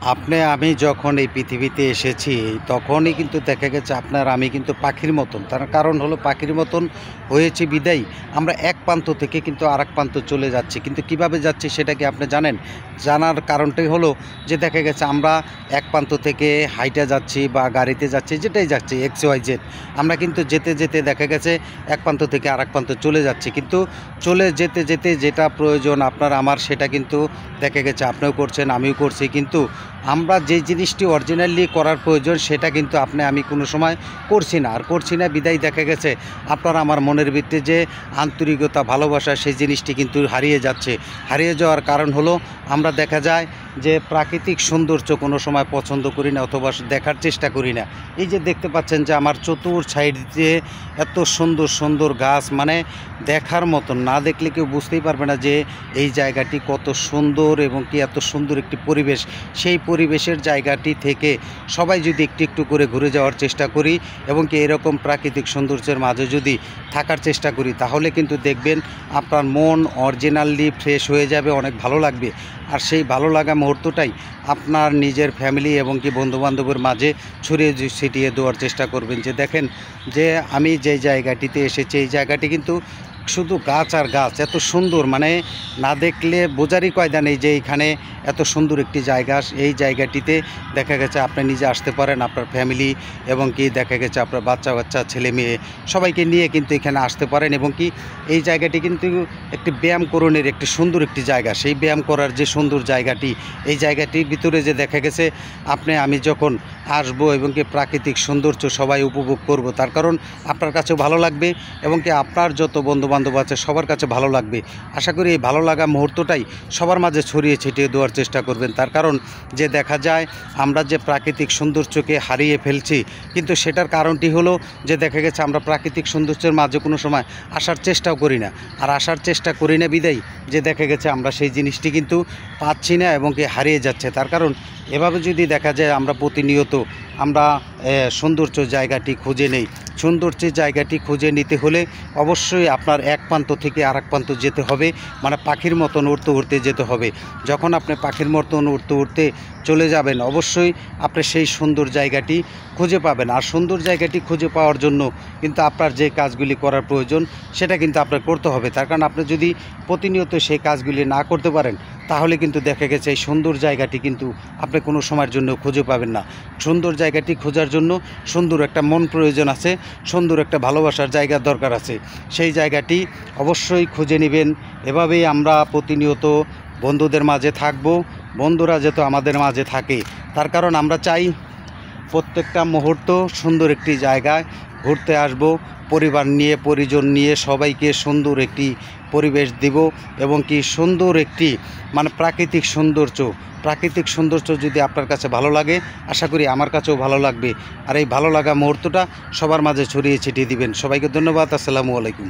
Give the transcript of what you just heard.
আপনি আমি যখন এই পৃথিবীতে এসেছি তখনই কিন্তু দেখা গেছে আপনার আমি কিন্তু পাখির মতন। তার কারণ হলো পাখির মতন হয়েছি বিদায়ী আমরা এক প্রান্ত থেকে কিন্তু আরেক প্রান্ত চলে যাচ্ছি। কিন্তু কিভাবে যাচ্ছি সেটা কি আপনি জানেন? জানার কারণটাই হলো যে দেখা গেছে আমরা এক প্রান্ত থেকে হাইটে যাচ্ছি বা গাড়িতে যাচ্ছি, যেটাই যাচ্ছি এক্স ওয়াই জেড। আমরা কিন্তু যেতে যেতে দেখা গেছে এক প্রান্ত থেকে আরেক প্রান্ত চলে যাচ্ছি। কিন্তু চলে যেতে যেতে যেটা প্রয়োজন আপনার আমার, সেটা কিন্তু দেখা গেছে আপনিও করছেন, আমিও করছি। কিন্তু আমরা যে জিনিসটি অরিজিনালি করার প্রয়োজন সেটা কিন্তু আমি কোনো সময় করছি না। আর করছি না বিদায় দেখা গেছে আপনার আমার মনের ভিতরে যে আন্তরিকতা, ভালোবাসা, সেই জিনিসটি কিন্তু হারিয়ে যাচ্ছে। হারিয়ে যাওয়ার কারণ হলো আমরা দেখা যায় যে প্রাকৃতিক সৌন্দর্য কোনো সময় পছন্দ করি না অথবা দেখার চেষ্টা করি না। এই যে দেখতে পাচ্ছেন যে আমার চতুর সাইড দিয়ে এত সুন্দর সুন্দর গাছ, মানে দেখার মতন, না দেখলে কেউ বুঝতেই পারবে না যে এই জায়গাটি কত সুন্দর এবং কি এত সুন্দর একটি পরিবেশ। সেই পরিবেশের জায়গাটি থেকে সবাই যদি একটু একটু করে ঘুরে যাওয়ার চেষ্টা করি এবং কি এরকম প্রাকৃতিক সৌন্দর্যের মাঝে যদি থাকার চেষ্টা করি, তাহলে কিন্তু দেখবেন আপনার মন অরিজিনালি ফ্রেশ হয়ে যাবে, অনেক ভালো লাগবে। আর সেই ভালো লাগা মুহূর্তটাই আপনার নিজের ফ্যামিলি এবং কি বন্ধুবান্ধবের মাঝে ছড়িয়ে ছিটিয়ে দেওয়ার চেষ্টা করবেন। যে দেখেন যে আমি যে জায়গাটিতে এসেছি এই জায়গাটি কিন্তু শুধু গাছ আর গাছ, এত সুন্দর, মানে না দেখলে বোঝারই কায়দা নেই যে এইখানে এত সুন্দর একটি জায়গা। এই জায়গাটিতে দেখা গেছে আপনি নিজে আসতে পারেন, আপনার ফ্যামিলি এবং কি দেখা গেছে আপনার বাচ্চা বাচ্চা ছেলে মেয়ে সবাইকে নিয়ে কিন্তু এখানে আসতে পারেন। এবং কি এই জায়গাটি কিন্তু একটি ব্যায়ামকরণের একটি সুন্দর একটি জায়গা। সেই ব্যায়াম করার যে সুন্দর জায়গাটি, এই জায়গাটির ভিতরে যে দেখা গেছে আমি যখন আসবো এবং কি প্রাকৃতিক সৌন্দর্য সবাই উপভোগ করব, তার কারণ আপনার কাছেও ভালো লাগবে এবং কি আপনার যত বন্ধুবান্ধব আছে সবার কাছে ভালো লাগবে। আশা করি এই ভালো লাগা মুহূর্তটাই সবার মাঝে ছড়িয়ে ছিটিয়ে দেওয়ার চেষ্টা করবেন। তার কারণ যে দেখা যায় আমরা যে প্রাকৃতিক সৌন্দর্যকে হারিয়ে ফেলছি, কিন্তু সেটার কারণটি হলো যে দেখা গেছে আমরা প্রাকৃতিক সৌন্দর্যের মাঝে কোনো সময় আসার চেষ্টাও করি না। আর আসার চেষ্টা করি না বিদায়ী যে দেখা গেছে আমরা সেই জিনিসটি কিন্তু পাচ্ছি না এবং কি হারিয়ে যাচ্ছে। তার কারণ এভাবে যদি দেখা যায় আমরা প্রতিনিয়ত আমরা সৌন্দর্য জায়গাটি খুঁজে নেই, সৌন্দর্যের জায়গাটি খুঁজে নিতে হলে অবশ্যই আপনার এক প্রান্ত থেকে আরেক প্রান্ত যেতে হবে, মানে পাখির মতন উড়তে উড়তে যেতে হবে। যখন আপনি পাখির মতন উড়তে উড়তে চলে যাবেন, অবশ্যই আপনি সেই সুন্দর জায়গাটি খুঁজে পাবেন। আর সুন্দর জায়গাটি খুঁজে পাওয়ার জন্য কিন্তু আপনার যে কাজগুলি করার প্রয়োজন সেটা কিন্তু আপনার করতে হবে। তার কারণ আপনি যদি প্রতিনিয়ত সেই কাজগুলি না করতে পারেন, তাহলে কিন্তু দেখা গেছে এই সুন্দর জায়গাটি কিন্তু আপনি কোনো সময়ের জন্য খুঁজে পাবেন না। সুন্দর জায়গাটি খোঁজার জন্য সুন্দর একটা মন প্রয়োজন আছে, সুন্দর একটা ভালোবাসার জায়গার দরকার আছে। সেই জায়গাটি অবশ্যই খুঁজে নেবেন। এভাবেই আমরা প্রতিনিয়ত বন্ধুদের মাঝে থাকব, বন্ধুরা যেহেতু আমাদের মাঝে থাকে। তার কারণ আমরা চাই প্রত্যেকটা মুহূর্ত সুন্দর একটি জায়গায় ঘুরতে আসব, পরিবার নিয়ে পরিজন নিয়ে সবাইকে সুন্দর একটি পরিবেশ দেব এবং কি সুন্দর একটি প্রাকৃতিক সৌন্দর্য যদি আপনার কাছে ভালো লাগে, আশা করি আমার কাছেও ভালো লাগবে। আর এই ভালো লাগা মুহূর্তটা সবার মাঝে ছড়িয়ে ছিটিয়ে দিবেন। সবাইকে ধন্যবাদ। আসসালামু আলাইকুম।